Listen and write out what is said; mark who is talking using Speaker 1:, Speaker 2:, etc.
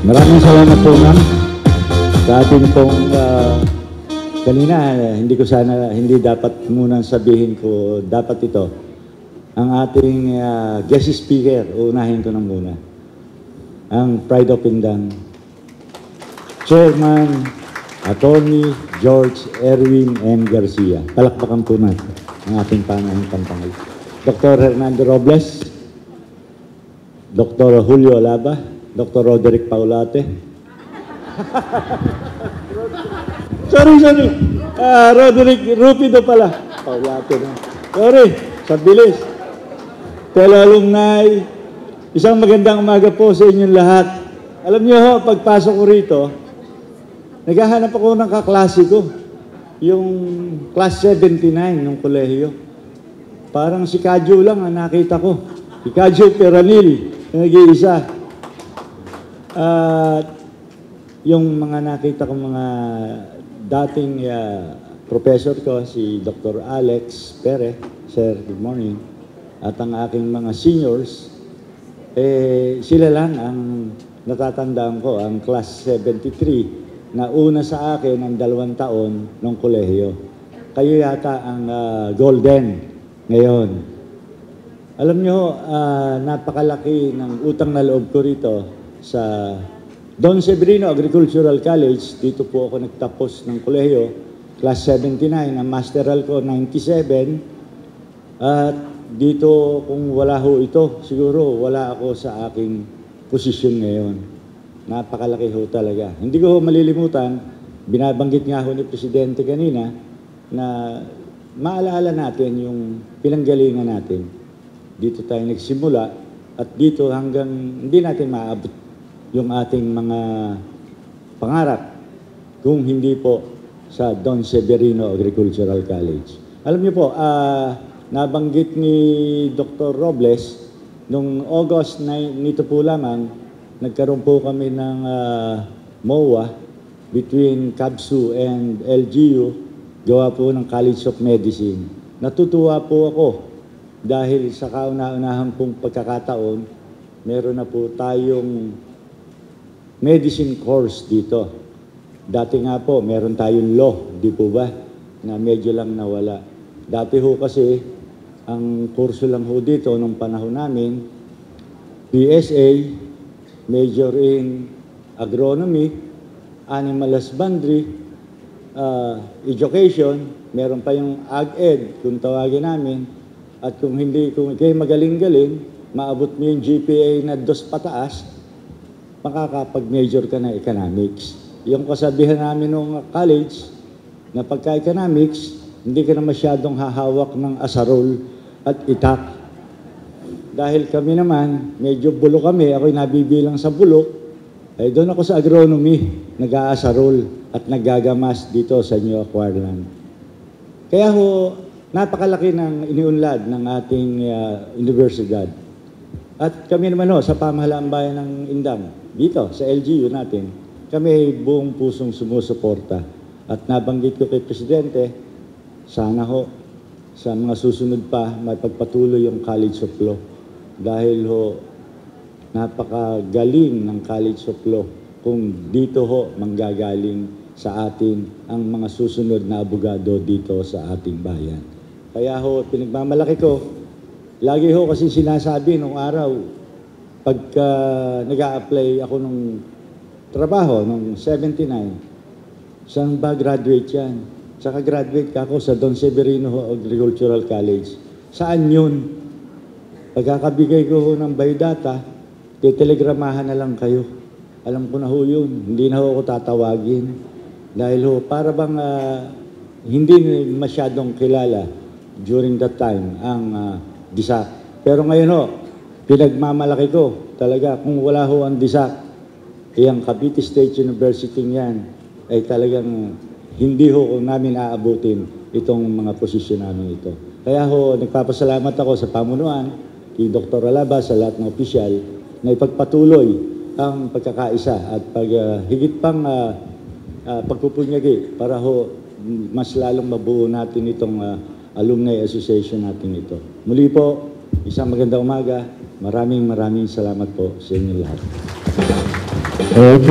Speaker 1: Maraming salamat po, ma'am. Sa atin pong kanina, hindi dapat munang sabihin ko, dapat ito. Ang ating guest speaker, unahin ko na muna. Ang Pride of Indang, Chairman, Attorney George Erwin M. Garcia. Palakpakan po natin ang ating panahing pantangay. Dr. Hernando Robles, Dr. Julio Alaba, Dr. Roderick Paulate. sorry. Roderick Rupido pala. Paulate na. Sorry, sa bilis. Fellow alumni, isang magandang umaga po sa inyong lahat. Alam niyo ho, pagpasok ko rito, naghahanap ako ng kaklase ko. Yung class 79 ng kolehiyo. Parang si Kadyo lang ang nakita ko. Si Kadyo Peranil, nag-iisa. Yung mga nakita ko mga dating professor ko, si Dr. Alex Pere. Sir, good morning. At ang aking mga seniors, sila lang ang natatandaan ko, ang class 73, na una sa akin ang 2 taon ng kolehiyo. Kayo yata ang golden ngayon. Alam nyo, napakalaki ng utang na loob ko rito sa Don Severino Agricultural College. Dito po ako nagtapos ng kolehiyo, class 79, ang masteral ko 97. At dito, kung wala ho ito, siguro wala ako sa aking posisyon ngayon. Napakalaki ho talaga. Hindi ko ho malilimutan, binabanggit nga ho ni Presidente kanina, na maalaala natin yung pinanggalingan natin. Dito tayo nagsimula at dito hanggang hindi natin maabot yung ating mga pangarap kung hindi po sa Don Severino Agricultural College. Alam niyo po, nabanggit ni Dr. Robles, nung August 9 nito po lamang, nagkaroon po kami ng MOA between CABSU and LGU, gawa po ng College of Medicine. Natutuwa po ako dahil sa kauna-unahan pong pagkakataon, meron na po tayong medicine course dito. Dati nga po, meron tayong law, di po ba, na medyo lang nawala. Dati ho kasi, ang kurso lang ho dito nung panahon namin, PSA, major in agronomy, animal husbandry, education, meron pa yung ag-ed, kung tawagin namin, at kung kayo magaling-galing, maabot mo yung GPA na 2 pataas, makakapag-major ka na economics. Yung kasabihan namin nung college, na pagka-economics, hindi ka na masyadong hahawak ng asarol at itak. Dahil kami naman, medyo bulo kami, ako'y nabibilang sa bulok, ay doon ako sa agronomy, nag-aasarol at naggagamas dito sa New Aquarland. Kaya ho, napakalaki ng iniunlad ng ating universidad. At kami naman ho, sa pamahalaan bayan ng Indang, dito sa LGU natin, kami buong pusong sumusuporta. At nabanggit ko kay Presidente, sana ho, sa mga susunod pa, may pagpatuloy yung College of Law. Dahil ho, napakagaling ng College of Law kung dito ho manggagaling sa atin ang mga susunod na abogado dito sa ating bayan. Kaya ho, pinagmamalaki ko, lagi ho kasi sinasabi nung araw, pagka nag-a-apply ako nung trabaho, nung 79, saan ba graduate yan? Saka graduate ka ako sa Don Severino Agricultural College. Saan yun? Pagkakabigay ko ho ng biodata, telegramahan na lang kayo. Alam ko na ho yun. Hindi na ho ako tatawagin. Dahil ho, para bang hindi masyadong kilala during that time ang DISAC. Pero ngayon ho, pinagmamalaki ko talaga kung wala ho ang DISAC, ang Cavite State University yan, ay talagang hindi ho namin aabutin itong mga posisyon namin ito. Kaya ho, nagpapasalamat ako sa pamunuan, kay Dr. Alaba, sa lahat ng opisyal, na ipagpatuloy ang pagkakaisa at higit pang pagpupunyagi para ho mas lalong mabuo natin itong alumni association natin ito. Muli po, isang magandang umaga. Maraming salamat po sa inyo lahat.
Speaker 2: Okay.